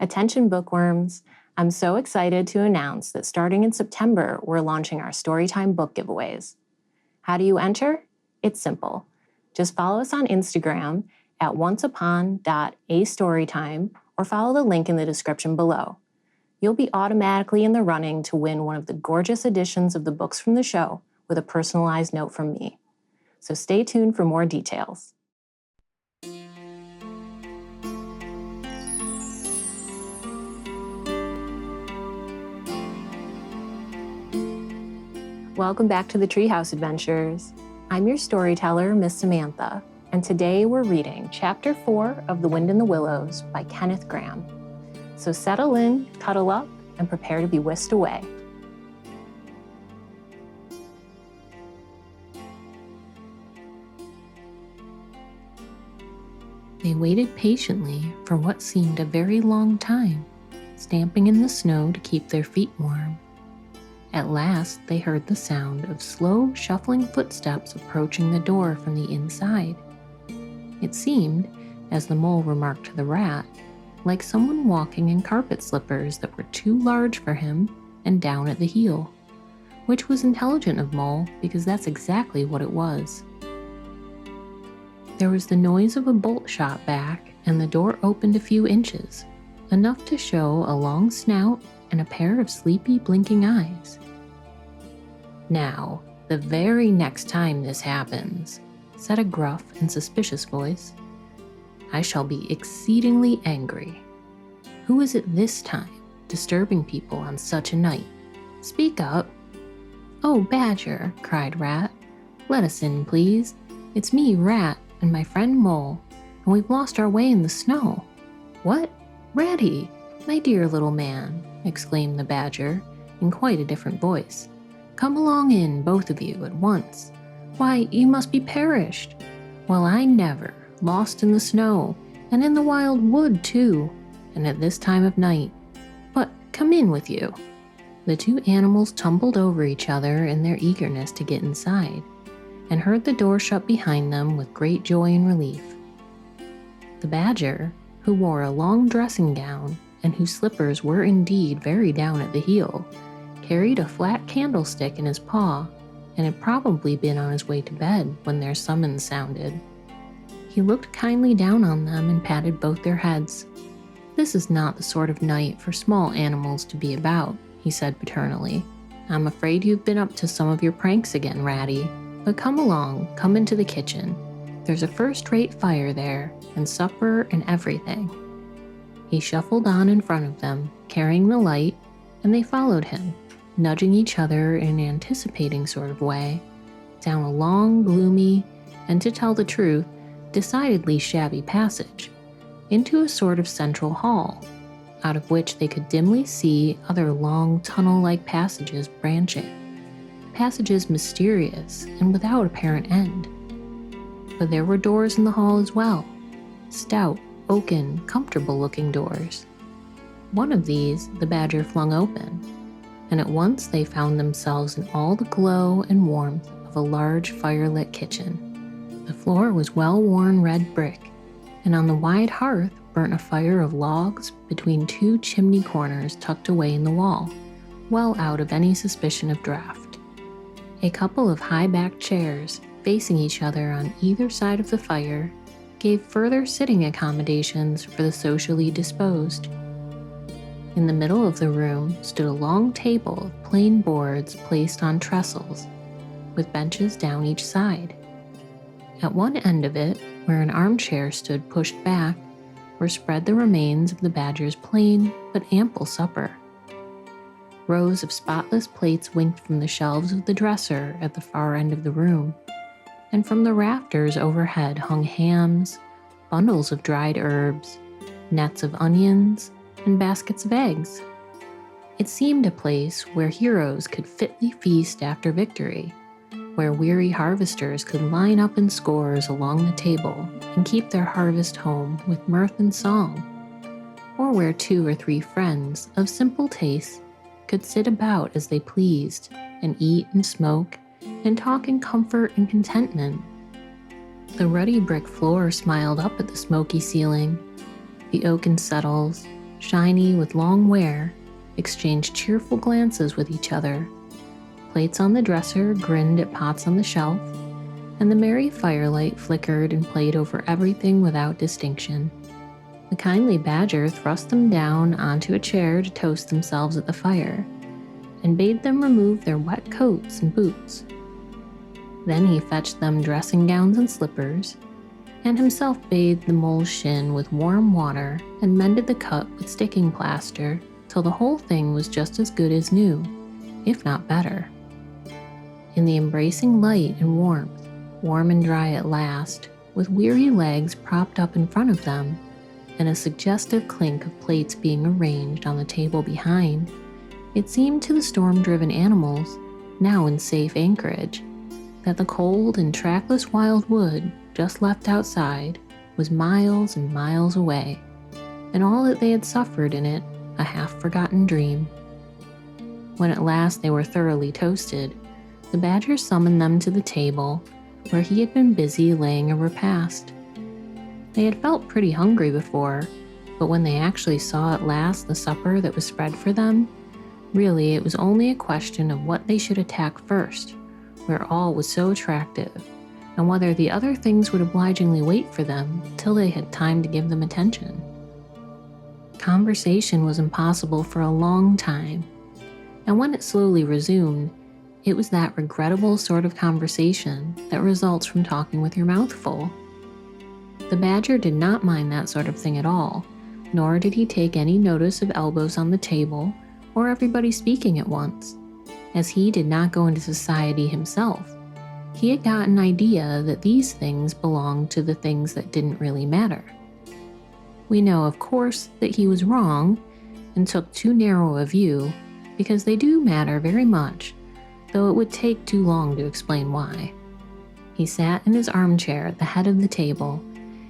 Attention bookworms, I'm so excited to announce that starting in September, we're launching our Storytime book giveaways. How do you enter? It's simple. Just follow us on Instagram at onceupon.astorytime or follow the link in the description below. You'll be automatically in the running to win one of the gorgeous editions of the books from the show with a personalized note from me. So stay tuned for more details. Welcome back to the Treehouse Adventures. I'm your storyteller, Miss Samantha, and today we're reading Chapter 4 of The Wind in the Willows by Kenneth Grahame. So settle in, cuddle up, and prepare to be whisked away. They waited patiently for what seemed a very long time, stamping in the snow to keep their feet warm. At last, they heard the sound of slow, shuffling footsteps approaching the door from the inside. It seemed, as the mole remarked to the rat, like someone walking in carpet slippers that were too large for him and down at the heel, which was intelligent of Mole because that's exactly what it was. There was the noise of a bolt shot back, and the door opened a few inches, enough to show a long snout and a pair of sleepy, blinking eyes. "Now, the very next time this happens," said a gruff and suspicious voice, "I shall be exceedingly angry. Who is it this time, disturbing people on such a night? Speak up." "Oh, Badger," cried Rat. "Let us in, please. It's me, Rat, and my friend Mole, and we've lost our way in the snow." "What? Ratty, my dear little man," exclaimed the Badger, in quite a different voice. "Come along in, both of you, at once. Why, you must be perished. Well, I never. Lost in the snow, and in the wild wood, too, and at this time of night. But come in with you." The two animals tumbled over each other in their eagerness to get inside, and heard the door shut behind them with great joy and relief. The Badger, who wore a long dressing gown, and whose slippers were indeed very down at the heel, carried a flat candlestick in his paw, and had probably been on his way to bed when their summons sounded. He looked kindly down on them and patted both their heads. "This is not the sort of night for small animals to be about," he said paternally. "I'm afraid you've been up to some of your pranks again, Ratty. But come along, come into the kitchen. There's a first-rate fire there, and supper and everything." He shuffled on in front of them, carrying the light, and they followed him, nudging each other in an anticipating sort of way, down a long, gloomy, and to tell the truth, decidedly shabby passage, into a sort of central hall, out of which they could dimly see other long, tunnel-like passages branching. Passages mysterious and without apparent end. But there were doors in the hall as well, stout, oaken, comfortable-looking doors. One of these the Badger flung open, and at once they found themselves in all the glow and warmth of a large fire-lit kitchen. The floor was well-worn red brick, and on the wide hearth burnt a fire of logs between two chimney corners tucked away in the wall, well out of any suspicion of draught. A couple of high-backed chairs, facing each other on either side of the fire, gave further sitting accommodations for the socially disposed. In the middle of the room stood a long table of plain boards placed on trestles, with benches down each side. At one end of it, where an armchair stood pushed back, were spread the remains of the Badger's plain but ample supper. Rows of spotless plates winked from the shelves of the dresser at the far end of the room, and from the rafters overhead hung hams, bundles of dried herbs, nets of onions, and baskets of eggs. It seemed a place where heroes could fitly feast after victory, where weary harvesters could line up in scores along the table and keep their harvest home with mirth and song, or where 2 or 3 friends of simple tastes could sit about as they pleased and eat and smoke and talk in comfort and contentment. The ruddy brick floor smiled up at the smoky ceiling. The oaken settles, shiny with long wear, exchanged cheerful glances with each other. Plates on the dresser grinned at pots on the shelf, and the merry firelight flickered and played over everything without distinction. The kindly badger thrust them down onto a chair to toast themselves at the fire, and bade them remove their wet coats and boots. Then he fetched them dressing gowns and slippers, and himself bathed the mole's shin with warm water and mended the cut with sticking plaster till the whole thing was just as good as new, if not better. In the embracing light and warmth, warm and dry at last, with weary legs propped up in front of them, and a suggestive clink of plates being arranged on the table behind, it seemed to the storm-driven animals, now in safe anchorage, that the cold and trackless wild wood just left outside was miles and miles away, and all that they had suffered in it a half-forgotten dream. When at last they were thoroughly toasted, the badger summoned them to the table, where he had been busy laying a repast. They had felt pretty hungry before, but when they actually saw at last the supper that was spread for them, really it was only a question of what they should attack first, where all was so attractive, and whether the other things would obligingly wait for them till they had time to give them attention. Conversation was impossible for a long time, and when it slowly resumed, it was that regrettable sort of conversation that results from talking with your mouth full. The badger did not mind that sort of thing at all, nor did he take any notice of elbows on the table or everybody speaking at once. As he did not go into society himself, he had got an idea that these things belonged to the things that didn't really matter. We know, of course, that he was wrong and took too narrow a view, because they do matter very much, though it would take too long to explain why. He sat in his armchair at the head of the table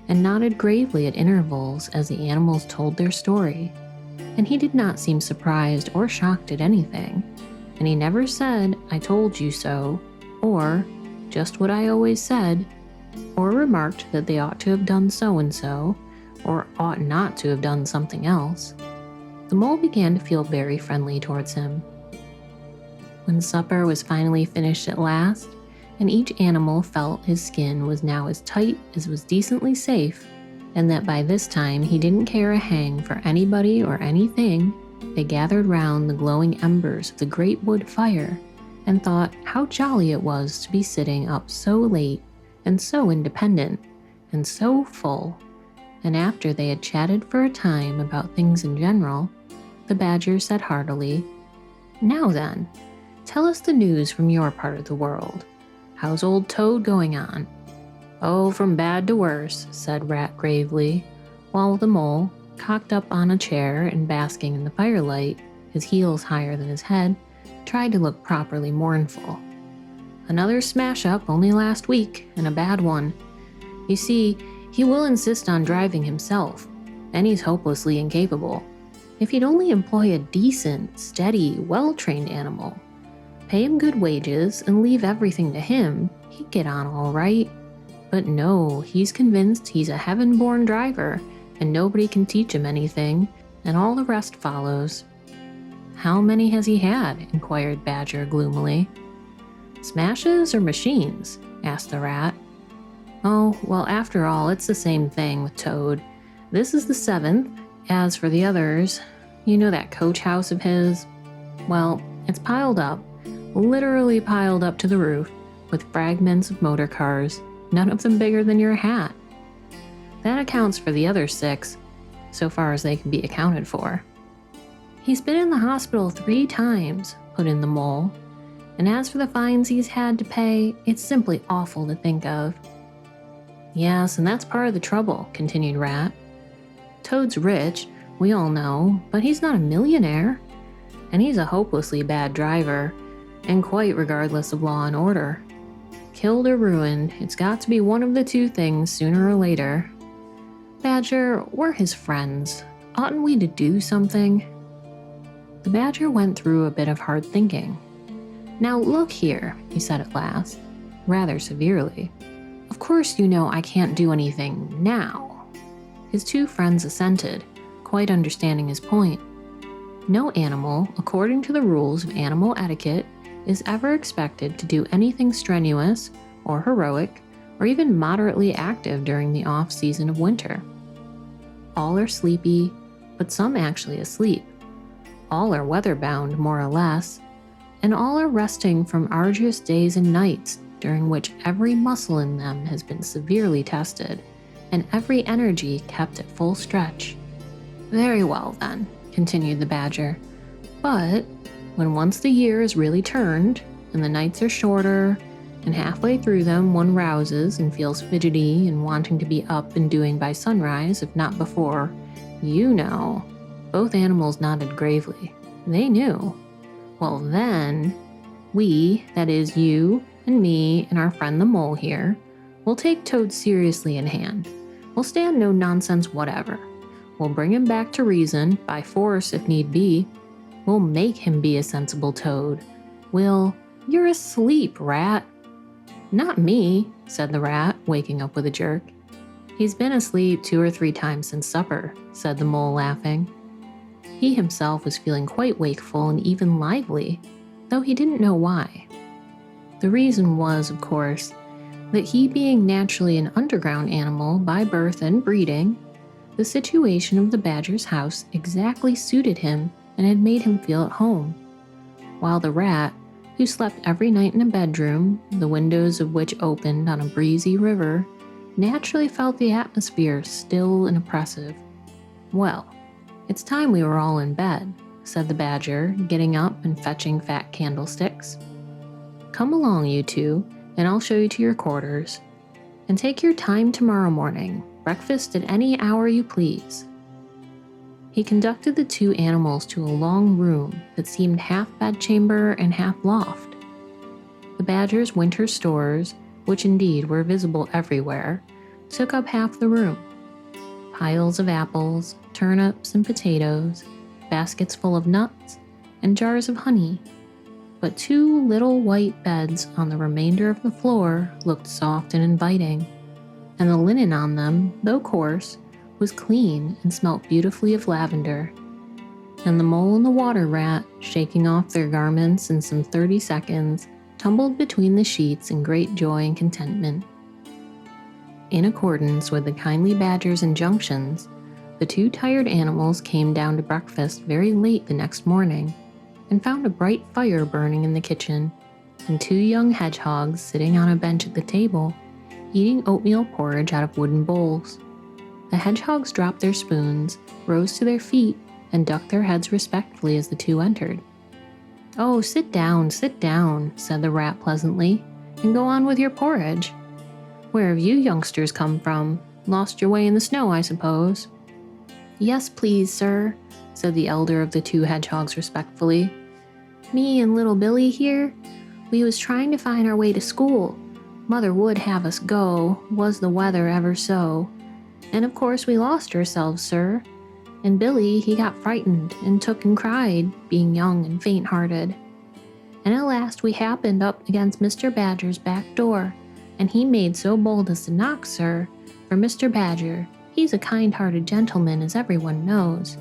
and nodded gravely at intervals as the animals told their story, and he did not seem surprised or shocked at anything, and he never said, "I told you so," or "just what I always said," or remarked that they ought to have done so-and-so, or ought not to have done something else. The mole began to feel very friendly towards him. When supper was finally finished at last, and each animal felt his skin was now as tight as was decently safe, and that by this time he didn't care a hang for anybody or anything, they gathered round the glowing embers of the great wood fire and thought how jolly it was to be sitting up so late and so independent and so full. And after they had chatted for a time about things in general, the badger said heartily, "Now then, tell us the news from your part of the world. How's old Toad going on?" "Oh, from bad to worse," said Rat gravely, while the mole, cocked up on a chair and basking in the firelight, his heels higher than his head, tried to look properly mournful. "Another smash-up only last week, and a bad one. You see, he will insist on driving himself, and he's hopelessly incapable. If he'd only employ a decent, steady, well-trained animal, pay him good wages, and leave everything to him, he'd get on all right. But no, he's convinced he's a heaven-born driver, and nobody can teach him anything, and all the rest follows." "How many has he had?" inquired Badger gloomily. "Smashes or machines?" asked the Rat. "Oh, well, after all, it's the same thing with Toad. This is the 7th. As for the others, you know that coach house of his? Well, it's piled up, literally piled up to the roof, with fragments of motor cars, none of them bigger than your hat. That accounts for the other 6, so far as they can be accounted for." "He's been in the hospital 3 times, put in the mole. "And as for the fines he's had to pay, it's simply awful to think of." "Yes, and that's part of the trouble," continued Rat. "Toad's rich, we all know, but he's not a millionaire. And he's a hopelessly bad driver, and quite regardless of law and order. Killed or ruined, it's got to be one of the 2 things sooner or later. Badger, we're his friends. Oughtn't we to do something?" The badger went through a bit of hard thinking. "Now look here," he said at last, rather severely. "Of course you know I can't do anything now." His 2 friends assented, quite understanding his point. No animal, according to the rules of animal etiquette, is ever expected to do anything strenuous or heroic or even moderately active during the off-season of winter. All are sleepy, but some actually asleep. All are weather-bound, more or less, and all are resting from arduous days and nights during which every muscle in them has been severely tested and every energy kept at full stretch. Very well, then, continued the badger. But when once the year is really turned, and the nights are shorter, and halfway through them one rouses and feels fidgety and wanting to be up and doing by sunrise, if not before, you know. Both animals nodded gravely. They knew. Well then, we, that is you and me and our friend the mole here, will take Toad seriously in hand. We'll stand no nonsense whatever. We'll bring him back to reason, by force if need be. We'll make him be a sensible Toad. You're asleep, Rat. Not me, said the rat, waking up with a jerk. He's been asleep 2 or 3 times since supper, said the mole, laughing. He himself was feeling quite wakeful and even lively, though he didn't know why. The reason was, of course, that he being naturally an underground animal by birth and breeding, the situation of the badger's house exactly suited him and had made him feel at home, while the rat, who slept every night in a bedroom, the windows of which opened on a breezy river, naturally felt the atmosphere still and oppressive. Well, it's time we were all in bed, said the badger, getting up and fetching fat candlesticks. Come along, you two, and I'll show you to your quarters. And take your time tomorrow morning. Breakfast at any hour you please. He conducted the 2 animals to a long room that seemed half bedchamber and half loft. The badger's winter stores, which indeed were visible everywhere, took up half the room. Piles of apples, turnips and potatoes, baskets full of nuts, and jars of honey. But 2 little white beds on the remainder of the floor looked soft and inviting, and the linen on them, though coarse, was clean and smelt beautifully of lavender. And the mole and the water rat, shaking off their garments in some 30 seconds, tumbled between the sheets in great joy and contentment. In accordance with the kindly badger's injunctions, the 2 tired animals came down to breakfast very late the next morning, and found a bright fire burning in the kitchen, and 2 young hedgehogs sitting on a bench at the table, eating oatmeal porridge out of wooden bowls. The hedgehogs dropped their spoons, rose to their feet, and ducked their heads respectfully as the 2 entered. Oh, sit down, said the rat pleasantly, and go on with your porridge. Where have you youngsters come from? Lost your way in the snow, I suppose? Yes, please, sir, said the elder of the 2 hedgehogs respectfully. Me and little Billy here, we was trying to find our way to school. Mother would have us go, was the weather ever so. And of course we lost ourselves, sir. And Billy, he got frightened and took and cried, being young and faint-hearted. And at last we happened up against Mr. Badger's back door, and he made so bold as to knock, sir, for Mr. Badger, he's a kind-hearted gentleman, as everyone knows.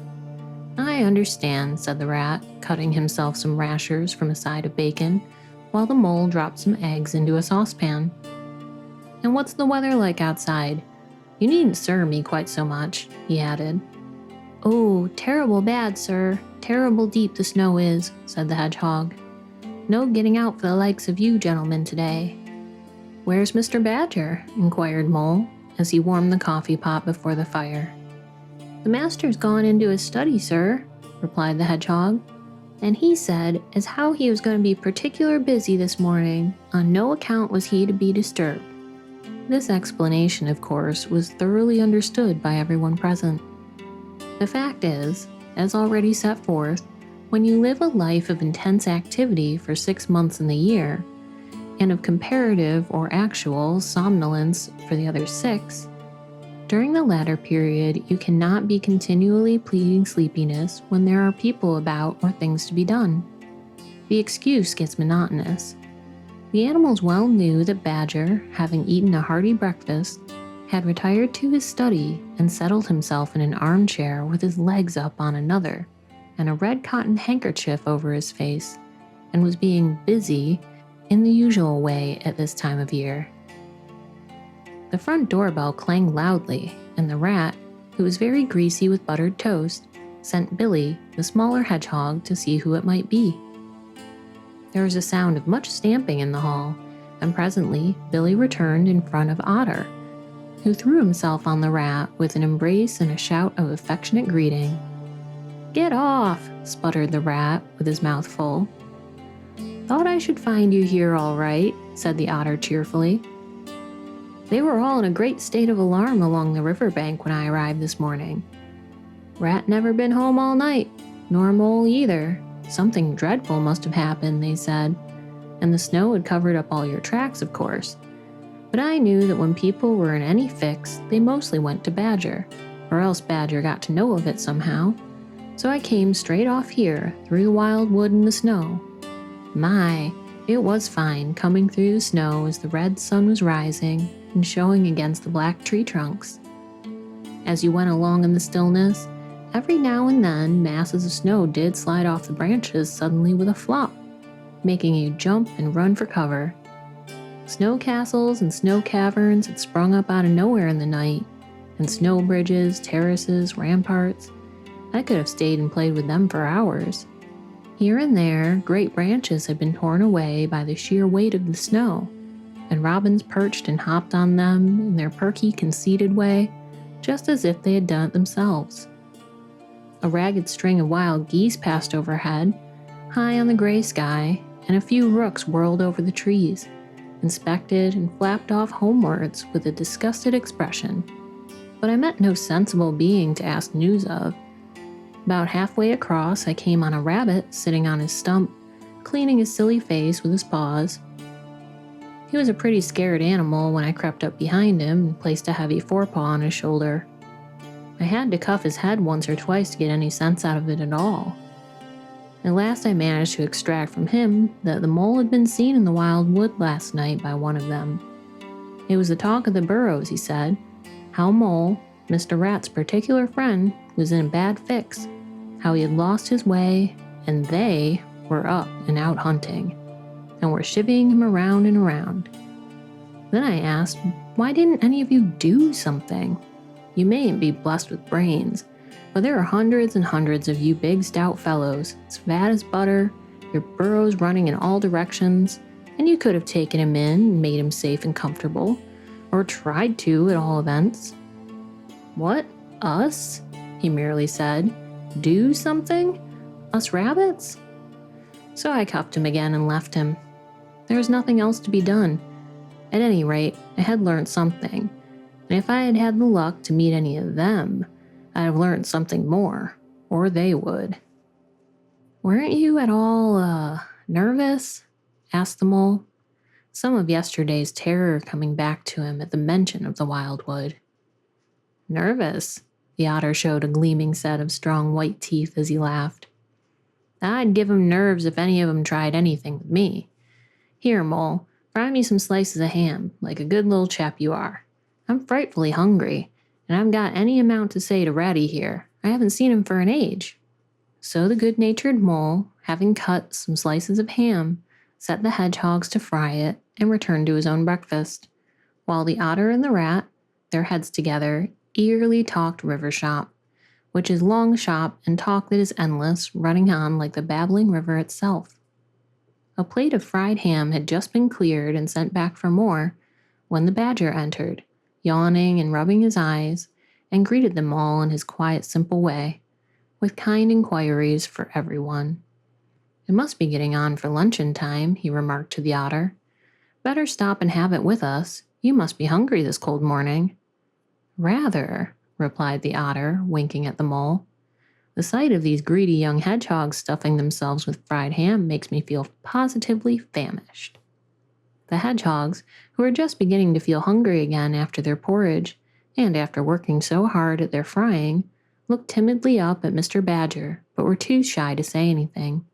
I understand, said the rat, cutting himself some rashers from a side of bacon, while the mole dropped some eggs into a saucepan. And what's the weather like outside? You needn't sir me quite so much, he added. Oh, terrible bad, sir. Terrible deep the snow is, said the hedgehog. No getting out for the likes of you gentlemen today. Where's Mr. Badger? Inquired Mole, as he warmed the coffee pot before the fire. The master's gone into his study, sir, replied the hedgehog, and he said as how he was going to be particular busy this morning, on no account was he to be disturbed. This explanation, of course, was thoroughly understood by everyone present. The fact is, as already set forth, when you live a life of intense activity for 6 months in the year, and of comparative or actual somnolence for the other 6, during the latter period you cannot be continually pleading sleepiness when there are people about or things to be done. The excuse gets monotonous. The animals well knew that Badger, having eaten a hearty breakfast, had retired to his study and settled himself in an armchair with his legs up on another and a red cotton handkerchief over his face, and was being busy in the usual way at this time of year. The front doorbell clanged loudly, and the rat, who was very greasy with buttered toast, sent Billy, the smaller hedgehog, to see who it might be. There was a sound of much stamping in the hall, and presently Billy returned in front of Otter, who threw himself on the rat with an embrace and a shout of affectionate greeting. "Get off!" sputtered the rat with his mouth full. "Thought I should find you here all right," said the otter cheerfully. "They were all in a great state of alarm along the river bank when I arrived this morning. Rat never been home all night, nor Mole either. Something dreadful must have happened, they said, and the snow had covered up all your tracks, of course. But I knew that when people were in any fix, they mostly went to Badger, or else Badger got to know of it somehow. So I came straight off here, through the wild wood and the snow. My, it was fine coming through the snow as the red sun was rising and showing against the black tree trunks. As you went along in the stillness, every now and then masses of snow did slide off the branches suddenly with a flop, making you jump and run for cover. Snow castles and snow caverns had sprung up out of nowhere in the night, and snow bridges, terraces, ramparts. I could have stayed and played with them for hours. Here and there, great branches had been torn away by the sheer weight of the snow, and robins perched and hopped on them in their perky, conceited way, just as if they had done it themselves. A ragged string of wild geese passed overhead, high on the gray sky, and a few rooks whirled over the trees, inspected and flapped off homewards with a disgusted expression. But I met no sensible being to ask news of. About halfway across, I came on a rabbit sitting on his stump, cleaning his silly face with his paws. He was a pretty scared animal when I crept up behind him and placed a heavy forepaw on his shoulder. I had to cuff his head once or twice to get any sense out of it at all. At last I managed to extract from him that the mole had been seen in the wild wood last night by one of them. It was the talk of the burrows, he said, how Mole, Mr. Rat's particular friend, was in a bad fix, how he had lost his way, and they were up and out hunting, and were chivying him around and around. Then I asked, why didn't any of you do something? You mayn't be blessed with brains, but there are hundreds and hundreds of you big stout fellows, as fat as butter, your burrows running in all directions, and you could have taken him in and made him safe and comfortable, or tried to at all events. What? Us? He merely said. Do something? Us rabbits? So I cuffed him again and left him. There was nothing else to be done. At any rate, I had learned something, and if I had had the luck to meet any of them, I'd have learned something more, or they would. Weren't you at all, nervous? Asked the mole, some of yesterday's terror coming back to him at the mention of the wildwood. Nervous? The otter showed a gleaming set of strong white teeth as he laughed. I'd give 'em nerves if any of 'em tried anything with me. Here, Mole, fry me some slices of ham, like a good little chap you are. I'm frightfully hungry, and I've got any amount to say to Ratty here. I haven't seen him for an age. So the good-natured mole, having cut some slices of ham, set the hedgehogs to fry it and returned to his own breakfast, while the otter and the rat, their heads together, eagerly talked river shop, which is long shop and talk that is endless, running on like the babbling river itself. A plate of fried ham had just been cleared and sent back for more, when the badger entered, yawning and rubbing his eyes, and greeted them all in his quiet, simple way, with kind inquiries for everyone. It must be getting on for luncheon time, he remarked to the otter. Better stop and have it with us. You must be hungry this cold morning. Rather, replied the otter, winking at the mole. The sight of these greedy young hedgehogs stuffing themselves with fried ham makes me feel positively famished. The hedgehogs, who were just beginning to feel hungry again after their porridge, and after working so hard at their frying, looked timidly up at Mr. Badger, but were too shy to say anything.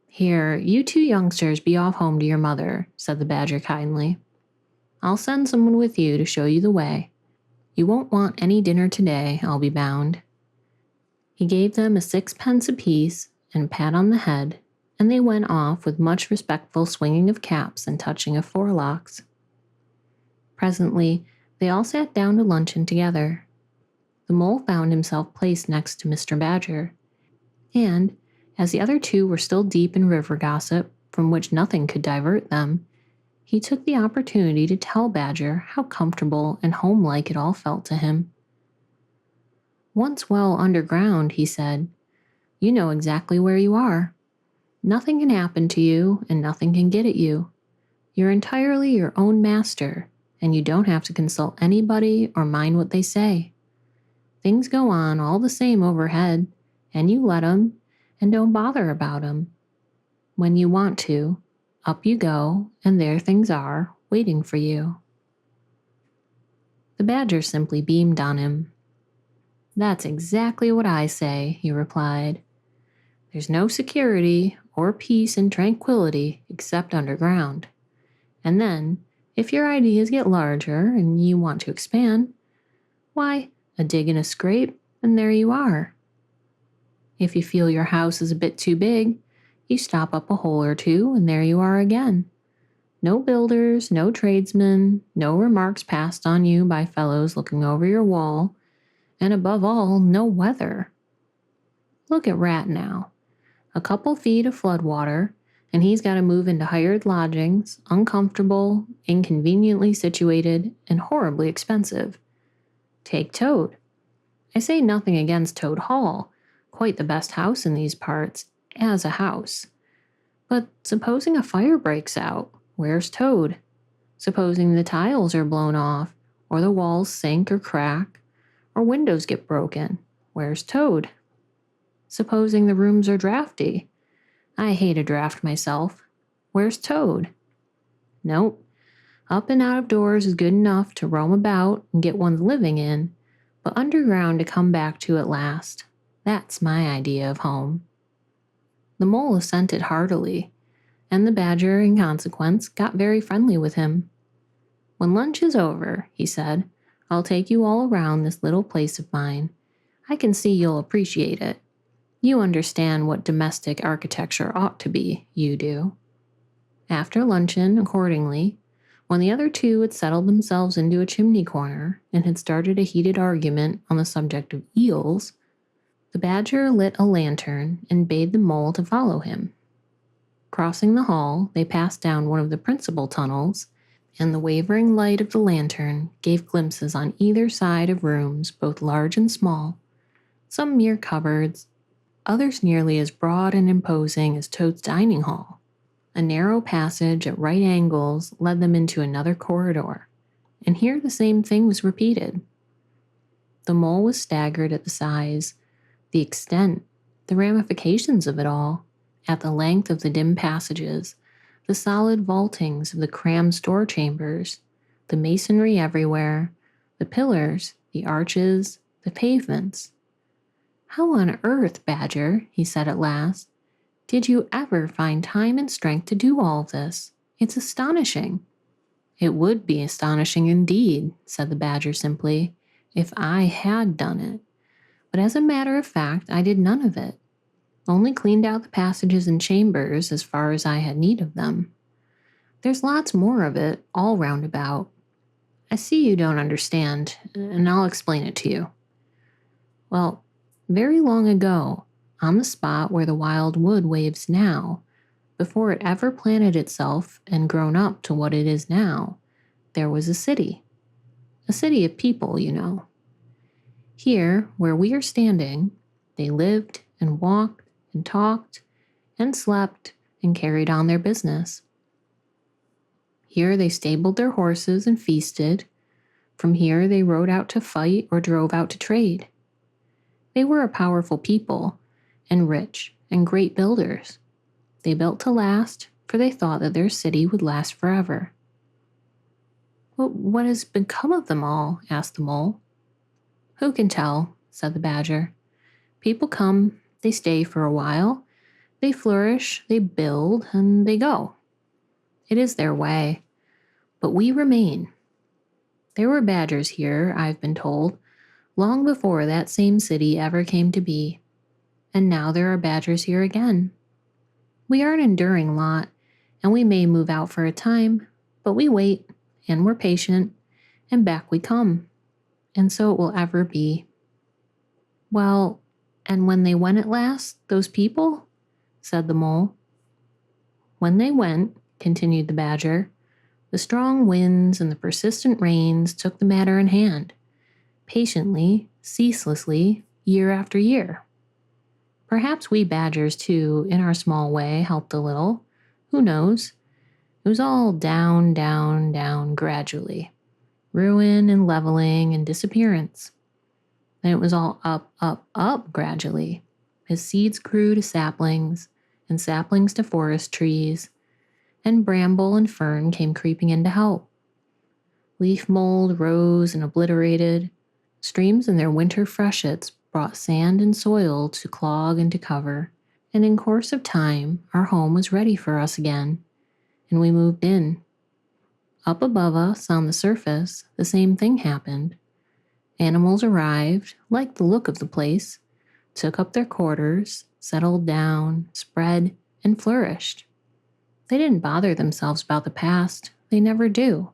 Here, you two youngsters be off home to your mother, said the badger kindly. I'll send someone with you to show you the way. You won't want any dinner today, I'll be bound." He gave them a 6 pence apiece and a pat on the head, and they went off with much respectful swinging of caps and touching of forelocks. Presently, they all sat down to luncheon together. The mole found himself placed next to Mr. Badger, and, as the other two were still deep in river gossip, from which nothing could divert them, he took the opportunity to tell Badger how comfortable and homelike it all felt to him. "Once well underground," he said, "you know exactly where you are. Nothing can happen to you, and nothing can get at you. You're entirely your own master, and you don't have to consult anybody or mind what they say. Things go on all the same overhead, and you let 'em, and don't bother about 'em. When you want to, up you go, and there things are, waiting for you." The Badger simply beamed on him. "That's exactly what I say," he replied. "There's no security or peace and tranquility except underground. And then, if your ideas get larger and you want to expand, why, a dig and a scrape, and there you are. If you feel your house is a bit too big, you stop up a hole or two, and there you are again. No builders, no tradesmen, no remarks passed on you by fellows looking over your wall, and above all, no weather. Look at Rat now. A couple feet of flood water, and he's got to move into hired lodgings, uncomfortable, inconveniently situated, and horribly expensive. Take Toad. I say nothing against Toad Hall, quite the best house in these parts, as a house. But supposing a fire breaks out, where's Toad? Supposing the tiles are blown off, or the walls sink or crack, or windows get broken, where's Toad? Supposing the rooms are drafty. I hate a draft myself. Where's Toad? Nope. Up and out of doors is good enough to roam about and get one's living in, but underground to come back to at last. That's my idea of home." The Mole assented heartily, and the Badger, in consequence, got very friendly with him. "When lunch is over," he said, "I'll take you all around this little place of mine. I can see you'll appreciate it. You understand what domestic architecture ought to be, you do." After luncheon, accordingly, when the other two had settled themselves into a chimney corner and had started a heated argument on the subject of eels, the Badger lit a lantern and bade the Mole to follow him. Crossing the hall, they passed down one of the principal tunnels, and the wavering light of the lantern gave glimpses on either side of rooms both large and small, some mere cupboards, others nearly as broad and imposing as Toad's dining hall. A narrow passage at right angles led them into another corridor, and here the same thing was repeated. The Mole was staggered at the size, the extent, the ramifications of it all, at the length of the dim passages, the solid vaultings of the crammed store chambers, the masonry everywhere, the pillars, the arches, the pavements. "How on earth, Badger," he said at last, "did you ever find time and strength to do all this? It's astonishing." "It would be astonishing indeed," said the Badger simply, "if I had done it. But as a matter of fact, I did none of it. Only cleaned out the passages and chambers as far as I had need of them. There's lots more of it, all round about. I see you don't understand, and I'll explain it to you. Well, very long ago, on the spot where the wild wood waves now, before it ever planted itself and grown up to what it is now, there was a city of people, you know. Here, where we are standing, they lived and walked and talked and slept and carried on their business. Here they stabled their horses and feasted. From here they rode out to fight or drove out to trade. They were a powerful people, and rich and great builders. They built to last, for they thought that their city would last forever." "Well, what has become of them all?" asked the Mole. "Who can tell?" said the Badger. "People come, they stay for a while, they flourish, they build, and they go. It is their way. But we remain. There were badgers here, I've been told, long before that same city ever came to be. And now there are badgers here again. We are an enduring lot, and we may move out for a time, but we wait, and we're patient, and back we come. And so it will ever be. Well, and when they went at last, those people? Said the mole. When they went, continued the badger, the strong winds and the persistent rains took the matter in hand, patiently, ceaselessly, year after year. Perhaps we badgers, too, in our small way, helped a little. Who knows? It was all down, down, down gradually. Ruin and leveling and disappearance. Then it was all up, up, up gradually, as seeds grew to saplings, and saplings to forest trees, and bramble and fern came creeping in to help. Leaf mold rose and obliterated. Streams in their winter freshets brought sand and soil to clog and to cover, and in course of time our home was ready for us again, and we moved in. Up above us, on the surface, the same thing happened. Animals arrived, liked the look of the place, took up their quarters, settled down, spread, and flourished. They didn't bother themselves about the past. They never do.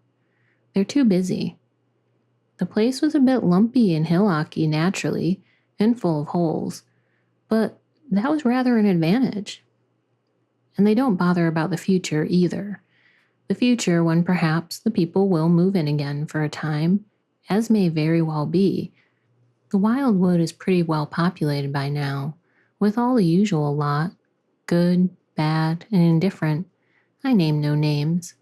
They're too busy. The place was a bit lumpy and hillocky naturally, and full of holes, but that was rather an advantage. And they don't bother about the future either. The future when perhaps the people will move in again for a time, as may very well be. The wildwood is pretty well populated by now, with all the usual lot, good, bad, and indifferent. I name no names.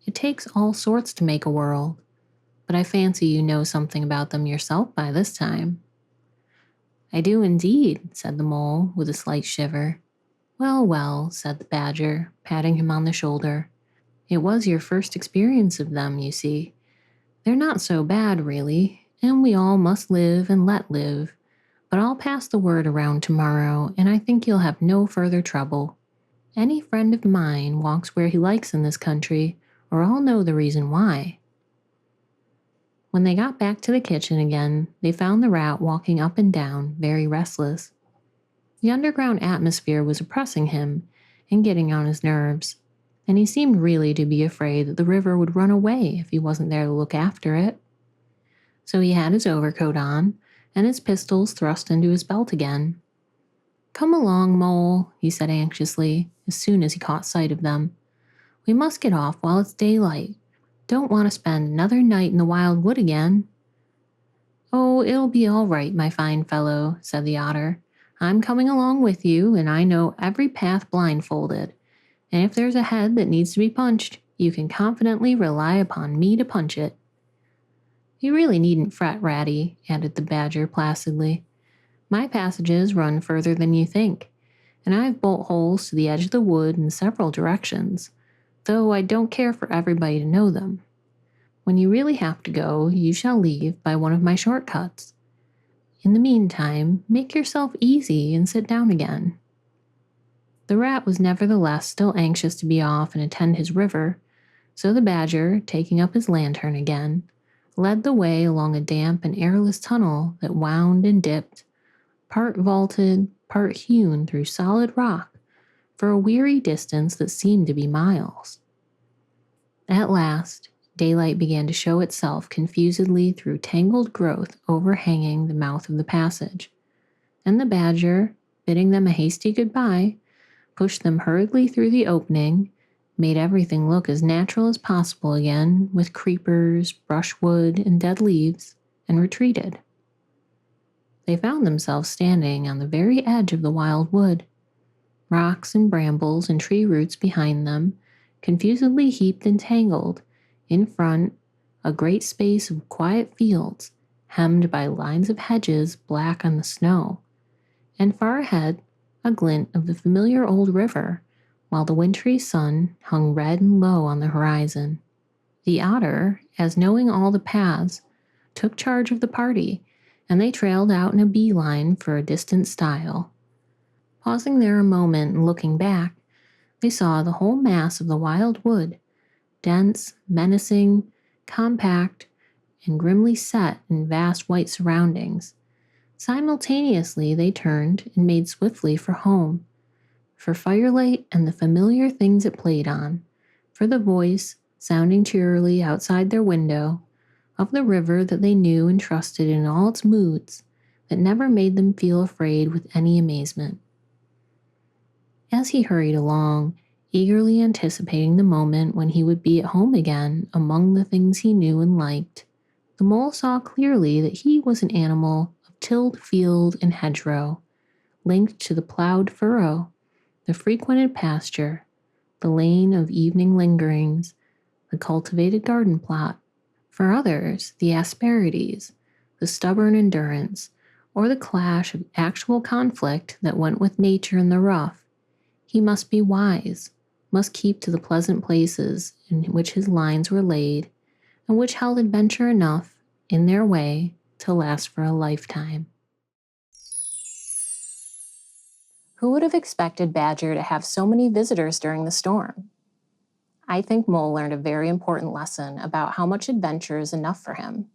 It takes all sorts to make a world, but I fancy you know something about them yourself by this time. I do indeed, said the mole, with a slight shiver. Well, well, said the badger, patting him on the shoulder. It was your first experience of them, you see. They're not so bad, really, and we all must live and let live. But I'll pass the word around tomorrow, and I think you'll have no further trouble. Any friend of mine walks where he likes in this country, or I'll know the reason why. When they got back to the kitchen again, they found the rat walking up and down, very restless. The underground atmosphere was oppressing him and getting on his nerves, and he seemed really to be afraid that the river would run away if he wasn't there to look after it. So he had his overcoat on, and his pistols thrust into his belt again. Come along, Mole, he said anxiously, as soon as he caught sight of them. We must get off while it's daylight. Don't want to spend another night in the wild wood again. Oh, it'll be all right, my fine fellow, said the otter. I'm coming along with you, and I know every path blindfolded. And if there's a head that needs to be punched, you can confidently rely upon me to punch it. You really needn't fret, Ratty, added the badger placidly. My passages run further than you think, and I've bolt holes to the edge of the wood in several directions, though I don't care for everybody to know them. When you really have to go, you shall leave by one of my shortcuts. In the meantime, make yourself easy and sit down again. The rat was nevertheless still anxious to be off and attend his river, so the badger, taking up his lantern again, led the way along a damp and airless tunnel that wound and dipped, part vaulted, part hewn through solid rock, for a weary distance that seemed to be miles. At last, daylight began to show itself confusedly through tangled growth overhanging the mouth of the passage, and the badger, bidding them a hasty goodbye, pushed them hurriedly through the opening, made everything look as natural as possible again with creepers, brushwood, and dead leaves, and retreated. They found themselves standing on the very edge of the wild wood. Rocks and brambles and tree roots behind them, confusedly heaped and tangled. In front, a great space of quiet fields, hemmed by lines of hedges black on the snow. And far ahead, a glint of the familiar old river, while the wintry sun hung red and low on the horizon. The otter, as knowing all the paths, took charge of the party, and they trailed out in a bee-line for a distant stile. Pausing there a moment and looking back, they saw the whole mass of the wild wood, dense, menacing, compact, and grimly set in vast white surroundings. Simultaneously, they turned and made swiftly for home, for firelight and the familiar things it played on, for the voice, sounding cheerily outside their window, of the river that they knew and trusted in all its moods, that never made them feel afraid with any amazement. As he hurried along, eagerly anticipating the moment when he would be at home again among the things he knew and liked, the mole saw clearly that he was an animal of tilled field and hedgerow, linked to the plowed furrow, the frequented pasture, the lane of evening lingerings, the cultivated garden plot. For others, the asperities, the stubborn endurance, or the clash of actual conflict that went with nature in the rough. He must be wise, must keep to the pleasant places in which his lines were laid, and which held adventure enough, in their way, to last for a lifetime. Who would have expected Badger to have so many visitors during the storm? I think Mole learned a very important lesson about how much adventure is enough for him.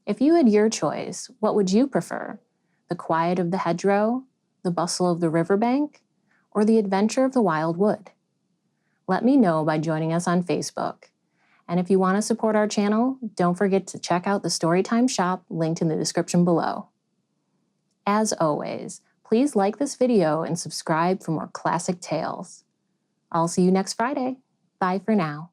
If you had your choice, what would you prefer? The quiet of the hedgerow, the bustle of the riverbank, or the adventure of the wild wood? Let me know by joining us on Facebook. And if you want to support our channel, don't forget to check out the Storytime shop linked in the description below. As always, please like this video and subscribe for more classic tales. I'll see you next Friday. Bye for now.